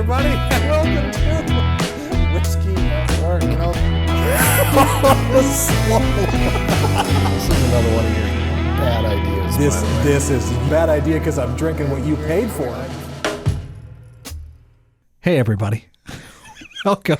everybody, and welcome to Whiskey at Work. This is another one of your bad ideas. This is a bad idea because I'm drinking what you paid for. Hey, everybody. Welcome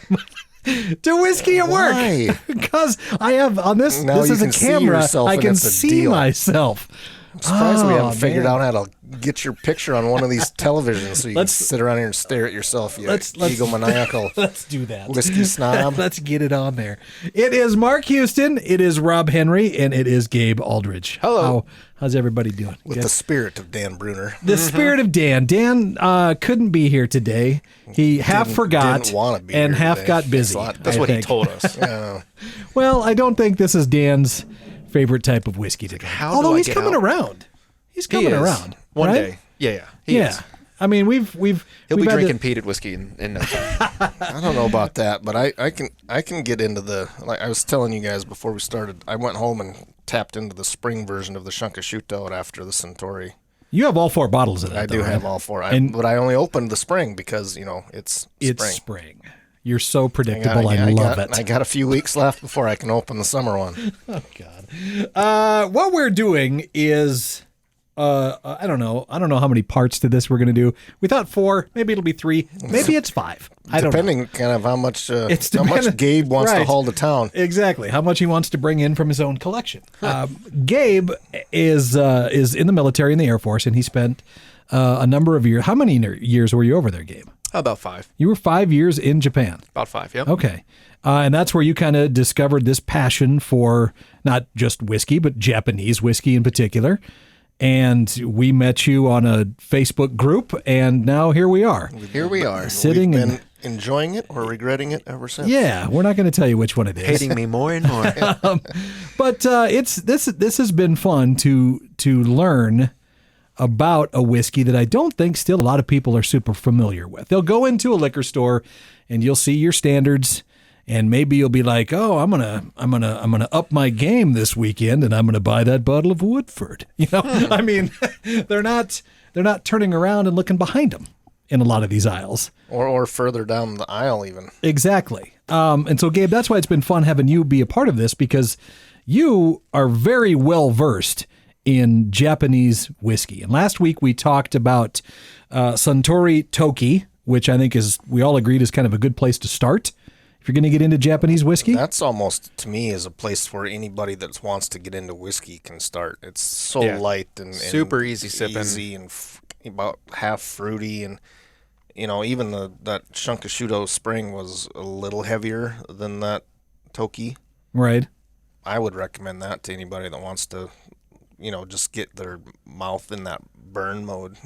to Whiskey at Work. Why? Because I have on this. Now this you is a can see camera. yourself I and can it's a see deal. myself. I'm surprised we haven't figured man. out how to get your picture on one of these televisions so you can sit around here and stare at yourself, you egomaniacal Let's do that. whiskey snob. Let's get it on there. It is Mark Houston, it is Rob Henry, and it is Gabe Aldridge. Hello. How's everybody doing? With Good? the spirit of Dan Bruner. The spirit of Dan. Dan couldn't be here today. He half forgot didn't wanna be and here half today. got busy. That's I what he think. told us. Yeah. Well, I don't think this is Dan's favorite type of whiskey today. How do Although I he's get coming out? around. He's He coming is. around. One right? day. Yeah. He Yeah. is. I mean, we've He'll we've be had drinking peated whiskey in no time. I don't know about that, but I can get into the, like I was telling you guys before we started, I went home and tapped into the spring version of the Shunkashuto after the Centauri. You have all 4 bottles of that. I do though, have right? all 4. And- But I only opened the spring because, it's spring. It's spring. You're so predictable. I love it. I got a few weeks left before I can open the summer one. Oh God. What we're doing is I don't know how many parts to this we're going to do. We thought 4, maybe it'll be 3, maybe it's 5. I don't know. Depending kind of how much It's how much dependent- Gabe wants to right. haul to town. Exactly. How much he wants to bring in from his own collection. Gabe is in the military in the Air Force, and he spent a number of years. How many years were you over there, Gabe? About 5. You were 5 years in Japan. About 5, yep. Okay. And that's where you kind of discovered this passion for not just whiskey, but Japanese whiskey in particular. And we met you on a Facebook group, and now here we are. Here we are. Sitting We've been and- enjoying it or regretting it ever since. Yeah, we're not going to tell you which one it is. Hating me more and more. But this has been fun to learn about a whiskey that I don't think still a lot of people are super familiar with. They'll go into a liquor store and you'll see your standards, and maybe you'll be like, "Oh, I'm gonna up my game this weekend, and I'm gonna buy that bottle of Woodford." I mean, they're not turning around and looking behind them in a lot of these aisles. Or further down the aisle even. Exactly. And so, Gabe, that's why it's been fun having you be a part of this, because you are very well versed in Japanese whiskey. And last week we talked about Suntory Toki, which I think we all agreed is kind of a good place to start if you're going to get into Japanese whiskey. That's almost, to me, is a place where anybody that wants to get into whiskey can start. It's so Yeah. light and Super easy sipping. easy and about half fruity, and even that Shunkashuto Spring was a little heavier than that Toki. Right. I would recommend that to anybody that wants to, just get their mouth in that burn mode.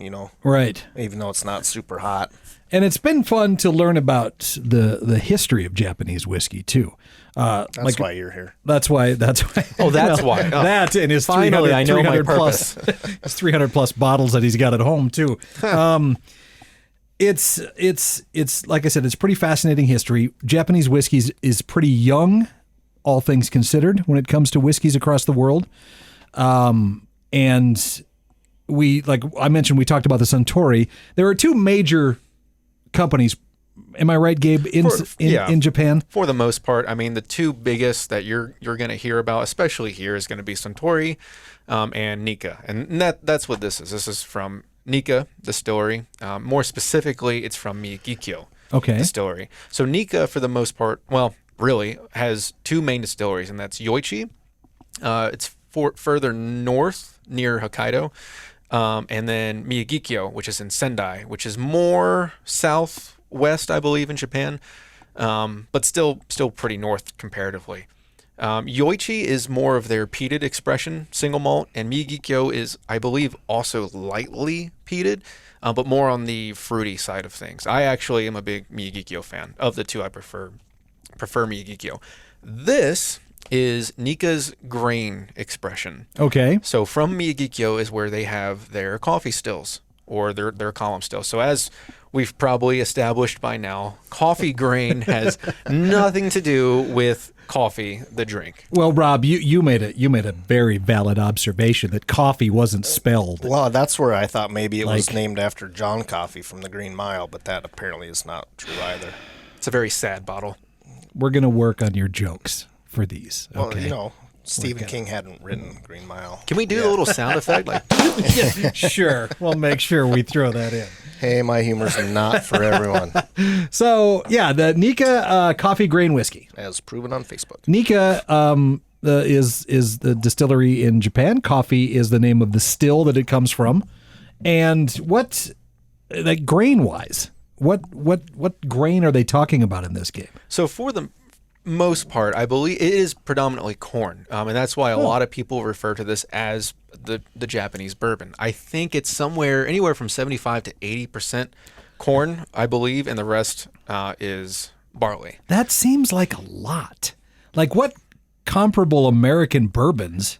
Right. Even though it's not super hot. And it's been fun to learn about the history of Japanese whiskey too. That's why you're here. That's why. Oh, that's why. Oh. That and his Finally, 300, I know my 300 plus, his 300 plus bottles that he's got at home too. It's like I said, it's pretty fascinating history. Japanese whiskey is pretty young, all things considered, when it comes to whiskeys across the world. And we, like I mentioned, we talked about the Suntory. There are 2 major companies. Am I right, Gabe? In Japan, For the most part, I mean, the 2 biggest that you're going to hear about, especially here, is going to be Suntory and Nikka. And that's what this is. This is from Nikka Distillery. More specifically, it's from Miyagikyo Distillery. So Nikka, for the most part, well, really, has 2 main distilleries, and that's Yoichi. It's further north near Hokkaido. And then Miyagikyo, which is in Sendai, which is more southwest, I believe, in Japan, but still pretty north comparatively. Yoichi is more of their peated expression, single malt, and Miyagikyo is, I believe, also lightly peated, but more on the fruity side of things. I actually am a big Miyagikyo fan. Of the 2, I prefer Miyagikyo. This is Nikka's grain expression. Okay. So from Miyagikyo is where they have their coffee stills. or their column still. So as we've probably established by now, coffee grain has nothing to do with coffee, the drink. Well, Rob, you made a very valid observation that coffee wasn't spelled. Well, that's where I thought maybe it was named after John Coffey from the Green Mile, but that apparently is not true either. It's a very sad bottle. We're going to work on your jokes for these. Well, Okay. Stephen King hadn't written Green Mile. Can we do the little sound effect? Like, Sure. We'll make sure we throw that in. Hey, my humor's not for everyone, So, yeah, the Nikka Coffee Grain Whiskey. as proven on Facebook. Nikka is the distillery in Japan. Coffee is the name of the still that it comes from. And what, like grain-wise, what grain are they talking about in this game? so for the most part, I believe it is predominantly corn, and that's why a lot of people refer to this as the Japanese bourbon. I think it's anywhere from 75 to 80% corn, I believe, and the rest is barley. That seems like a lot. Like what comparable American bourbons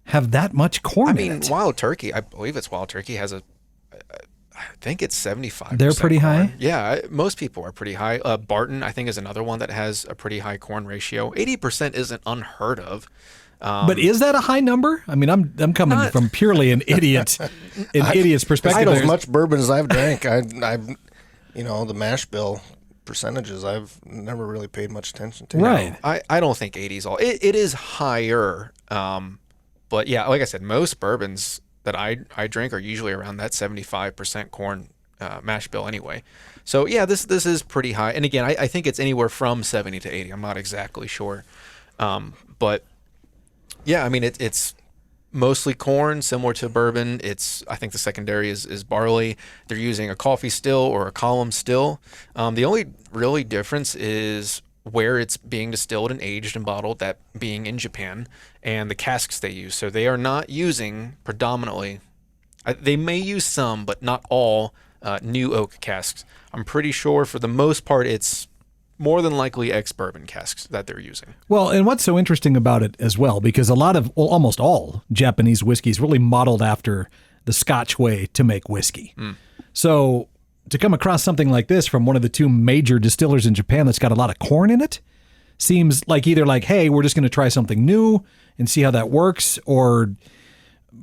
have that much corn I in mean, it? Wild Turkey, I believe it's Wild Turkey, has I think it's 75%. They're pretty high? Yeah, most people are pretty high. Barton, I think, is another one that has a pretty high corn ratio. 80% isn't unheard of. But is that a high number? I mean, I'm coming from purely an idiot's perspective. As much bourbon as I've drank, I've the mash bill percentages I've never really paid much attention to. Right. I don't think 80 is all. It is higher, but yeah, like I said, most bourbons that I drink are usually around that 75% corn mash bill anyway. So yeah, this is pretty high. And again, I think it's anywhere from 70 to 80. I'm not exactly sure, but yeah, I mean it's mostly corn, similar to bourbon. I think the secondary is barley. They're using a coffee still or a column still. The only really difference is where it's being distilled and aged and bottled, that being in Japan, and the casks they use. So they are not using predominantly, they may use some, but not all new oak casks. I'm pretty sure for the most part it's more than likely ex-bourbon casks that they're using. Well, and what's so interesting about it as well, because almost all Japanese whiskey is really modeled after the Scotch way to make whiskey. So to come across something like this from one of the two major distillers in Japan that's got a lot of corn in it seems like either like, hey, we're just going to try something new and see how that works, or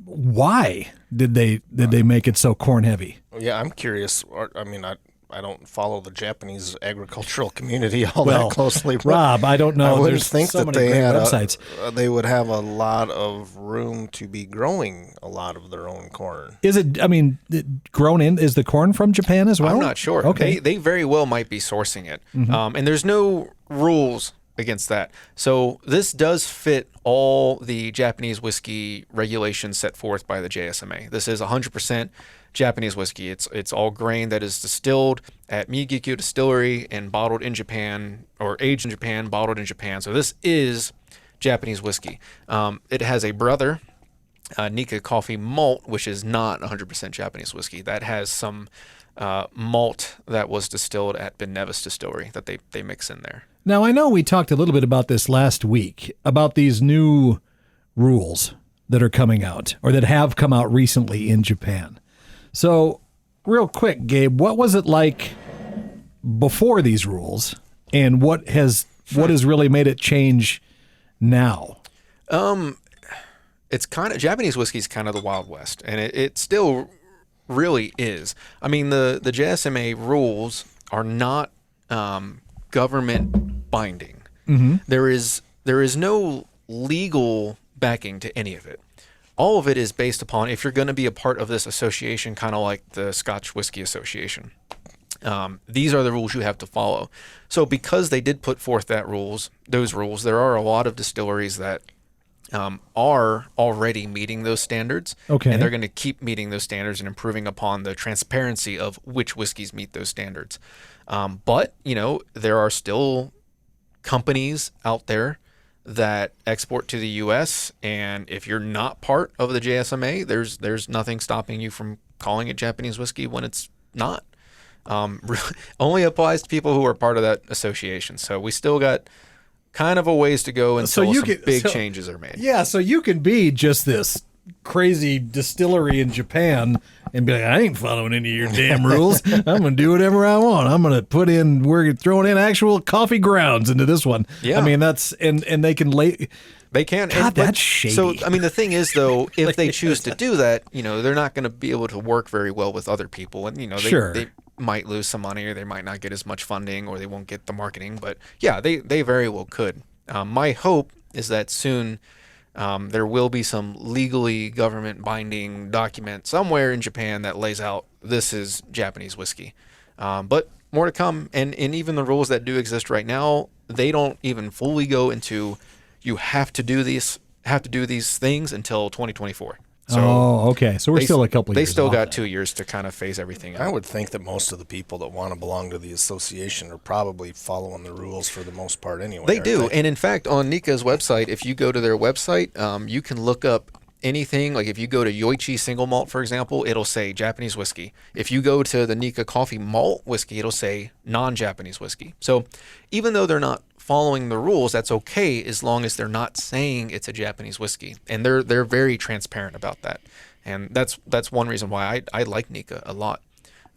why did they make it so corn heavy? Yeah, I'm curious. I mean, I don't follow the Japanese agricultural community all that closely. Rob, I don't know. I wouldn't There's think so that many they great had websites. they would have a lot of room to be growing a lot of their own corn. Is it? I mean, is the corn from Japan as well? I'm not sure. Okay, They very well might be sourcing it. And there's no rules against that. So this does fit all the Japanese whiskey regulations set forth by the JSMA. This is 100% Japanese whiskey. It's all grain that is distilled at Miyagikyo Distillery and bottled in Japan, or aged in Japan, bottled in Japan. So this is Japanese whiskey. It has a brother, Nikka Coffey malt, which is not 100% Japanese whiskey. That has some malt that was distilled at Ben Nevis Distillery that they mix in there. Now, I know we talked a little bit about this last week, about these new rules that are coming out, or that have come out recently in Japan. So, real quick, Gabe, what was it like before these rules, and what has really made it change now? It's kind of, Japanese whiskey is kind of the Wild West, and it still really is. I mean, the JSMA rules are not government binding. There is no legal backing to any of it. All of it is based upon if you're going to be a part of this association, kind of like the Scotch Whisky Association. These are the rules you have to follow. So because they did put forth those rules, there are a lot of distilleries that are already meeting those standards. Okay. And they're going to keep meeting those standards and improving upon the transparency of which whiskeys meet those standards. But, there are still companies out there that export to the U.S., and if you're not part of the JSMA, there's nothing stopping you from calling it Japanese whiskey when it's not. Only applies to people who are part of that association. So we still got kind of a ways to go until some big changes are made. Yeah, so you can be just this crazy distillery in Japan and be like, I ain't following any of your damn rules. I'm going to do whatever I want. I'm going to we're throwing in actual coffee grounds into this one. Yeah. I mean, that's, and they can lay. They can. God, that's shady. So, I mean, the thing is, though, if they choose to do that, they're not going to be able to work very well with other people. And, they might lose some money, or they might not get as much funding, or they won't get the marketing. But, yeah, they very well could. My hope is that soon there will be some legally government binding document somewhere in Japan that lays out this is Japanese whiskey. But more to come. And even the rules that do exist right now, they don't even fully go into you have to do these things until 2024. So okay. So we're still a couple years. They still off got then. 2 years to kind of phase everything out. I would think that most of the people that want to belong to the association are probably following the rules for the most part anyway. They do. They? And in fact, on Nikka's website, if you go to their website, you can look up anything. Like if you go to Yoichi single malt, for example, it'll say Japanese whiskey. If you go to the Nikka Coffey malt whiskey, it'll say non-Japanese whiskey. So even though they're not following the rules, that's okay as long as they're not saying it's a Japanese whiskey. And they're very transparent about that. And that's one reason why I like Nikka a lot.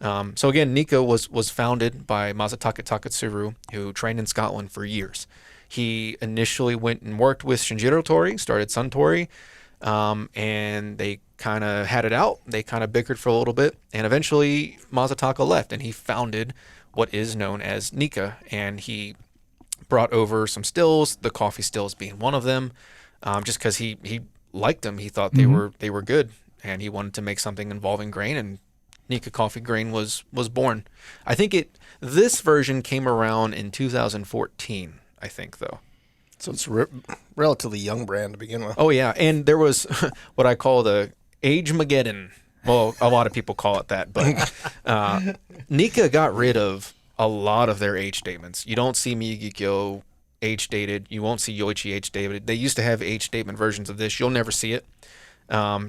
So again, Nikka was founded by Masataka Takatsuru, who trained in Scotland for years. He initially went and worked with Shinjiro Tori, started Suntory, and they kind of had it out. They kind of bickered for a little bit, and eventually Masataka left, and he founded what is known as Nikka, and he brought over some stills, the coffee stills being one of them, just because he liked them. He thought they were good, and he wanted to make something involving grain, and Nikka Coffey grain was born. I think this version came around in 2014, I think, though. So it's a relatively young brand to begin with. Oh, yeah, and there was what I call the Age-mageddon. Well, a lot of people call it that, but Nikka got rid of a lot of their age statements. You don't see Miyagikyo age stated. You won't see Yoichi age stated. They used to have age statement versions of this. You'll never see it,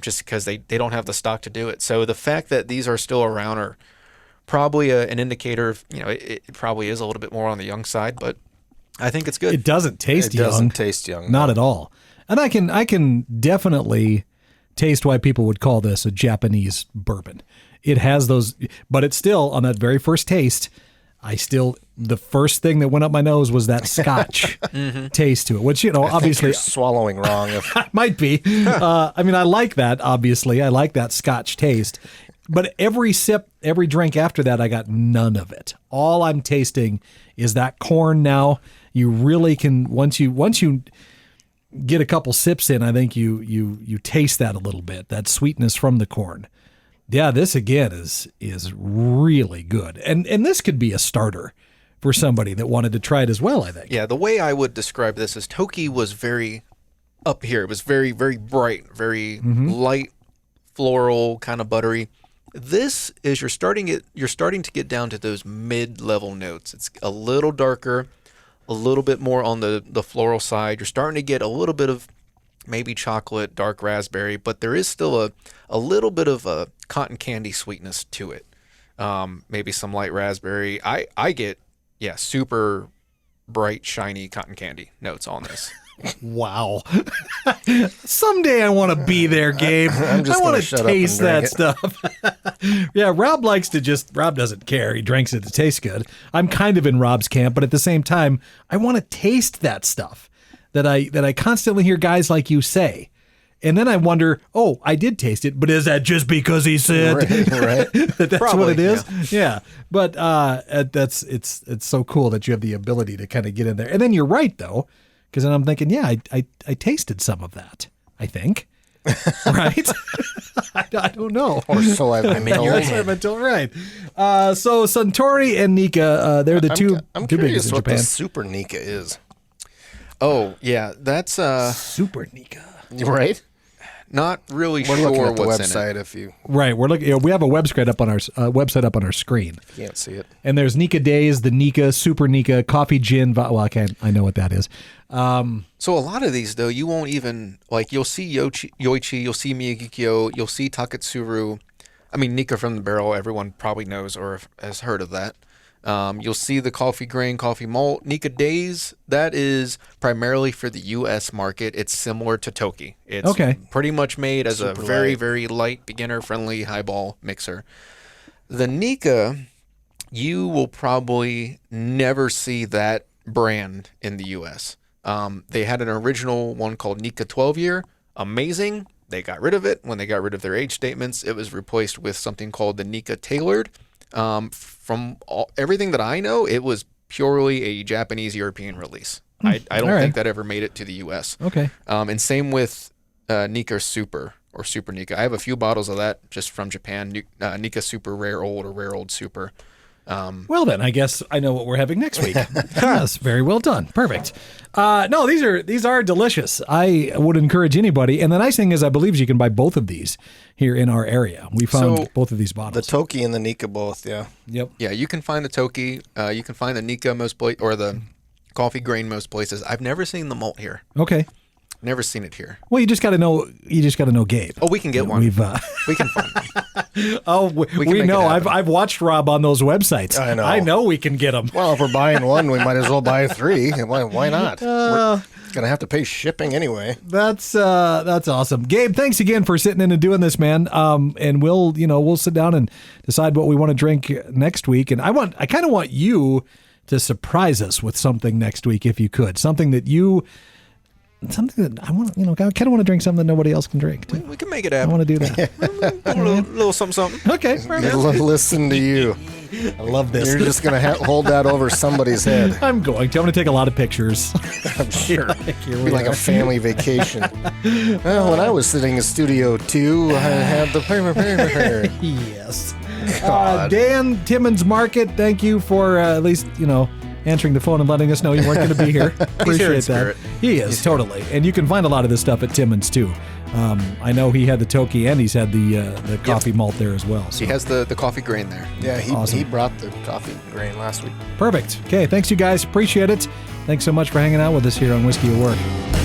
just because they don't have the stock to do it. So the fact that these are still around are probably an indicator of, it probably is a little bit more on the young side, but I think it's good. It doesn't taste young. It doesn't taste young. Not at all. And I can definitely taste why people would call this a Japanese bourbon. It has those, but it's still, on that very first taste, the first thing that went up my nose was that Scotch taste to it, which, obviously you're swallowing wrong. might be. I mean, I like that, obviously. I like that Scotch taste. But every sip, every drink after that, I got none of it. All I'm tasting is that corn now. You really can, once you get a couple sips in, I think you taste that a little bit, that sweetness from the corn. Yeah, this again is really good. And this could be a starter for somebody that wanted to try it as well, I think. Yeah, the way I would describe this is Toki was very up here. It was very, very bright, very light, floral, kind of buttery. This is you're starting to get down to those mid-level notes. It's a little darker, a little bit more on the floral side. You're starting to get a little bit of maybe chocolate, dark raspberry, but there is still a little bit of a cotton candy sweetness to it. Maybe some light raspberry. I get, super bright, shiny cotton candy notes on this. Wow. Someday I want to be there, Gabe. I'm just I want to taste that it. stuff. Yeah, Rob doesn't care. He drinks it to taste good. I'm kind of in Rob's camp, but at the same time, I want to taste that stuff that I constantly hear guys like you say. And then I wonder, I did taste it, but is that just because he said right. that's Probably, what it is? Yeah. But it's so cool that you have the ability to kind of get in there. And then you're right, though, because then I'm thinking, I tasted some of that, I think. Right? I don't know. Or so I've been told. I've been told, right. So Suntory and Nikka, they're the two biggest curious in what Japan. the Super Nikka is. Oh, yeah, that's Super Nikka. Right? not really We're sure looking at the what's website in it. if you Right, we're looking. We have a website up on our screen, can't see it. and there's Nikka Days, the Nikka, Super Nikka, Coffee Gin. Well, I know what that is. So a lot of these, though, you won't even, like, you'll see Yoichi, you'll see Miyagikyo, you'll see Takatsuru. I mean, Nikka from the barrel, everyone probably knows or has heard of that. You'll see the coffee grain, coffee malt. Nikka Days, that is primarily for the U.S. market. It's similar to Toki. It's pretty much made as a very, very light, beginner-friendly highball mixer. The Nikka, you will probably never see that brand in the U.S. They had an original one called Nikka 12-year. Amazing. They got rid of it. When they got rid of their age statements, it was replaced with something called the Nikka Tailored. From everything that I know, it was purely a Japanese European release. I don't think that ever made it to the U.S. Okay. And same with Nikka Super or Super Nikka. I have a few bottles of that just from Japan. Nikka Super Rare Old or Rare Old Super. Well, then I guess I know what we're having next week. Yes, very well done. Perfect. No, these are delicious. I would encourage anybody. And the nice thing is, I believe you can buy both of these here in our area. We found both of these bottles. The Toki and the Nikka both, yeah. Yep. Yeah, you can find the Toki. You can find the Nikka or the coffee grain most places. I've never seen the malt here. Okay. Never seen it here. Well, you just got to know. You just got to know Gabe. Oh, we can get one. We can find one. We know. I've watched Rob on those websites. I know we can get them. Well, if we're buying one, we might as well buy 3. Why not? We're gonna have to pay shipping anyway. That's awesome, Gabe. Thanks again for sitting in and doing this, man. And we'll sit down and decide what we want to drink next week. And I kind of want you to surprise us with something next week, if you could. Something that I want, I kind of want to drink something that nobody else can drink. We can make it happen. I want to do that. A little something. Okay. Listen to you. I love this. You're just going to hold that over somebody's head. I'm going to take a lot of pictures. I'm sure. It'll be like a family vacation. Well, when I was sitting in Studio 2, I had the... Yes. Dan, Timmons Market, thank you for at least, answering the phone and letting us know you weren't going to be here. Appreciate that. He is, totally. And you can find a lot of this stuff at Timmons, too. I know he had the Toki and he's had the coffee malt there as well. So. He has the coffee grain there. Yeah, he brought the coffee grain last week. Perfect. Okay, thanks, you guys. Appreciate it. Thanks so much for hanging out with us here on Whiskey at Work.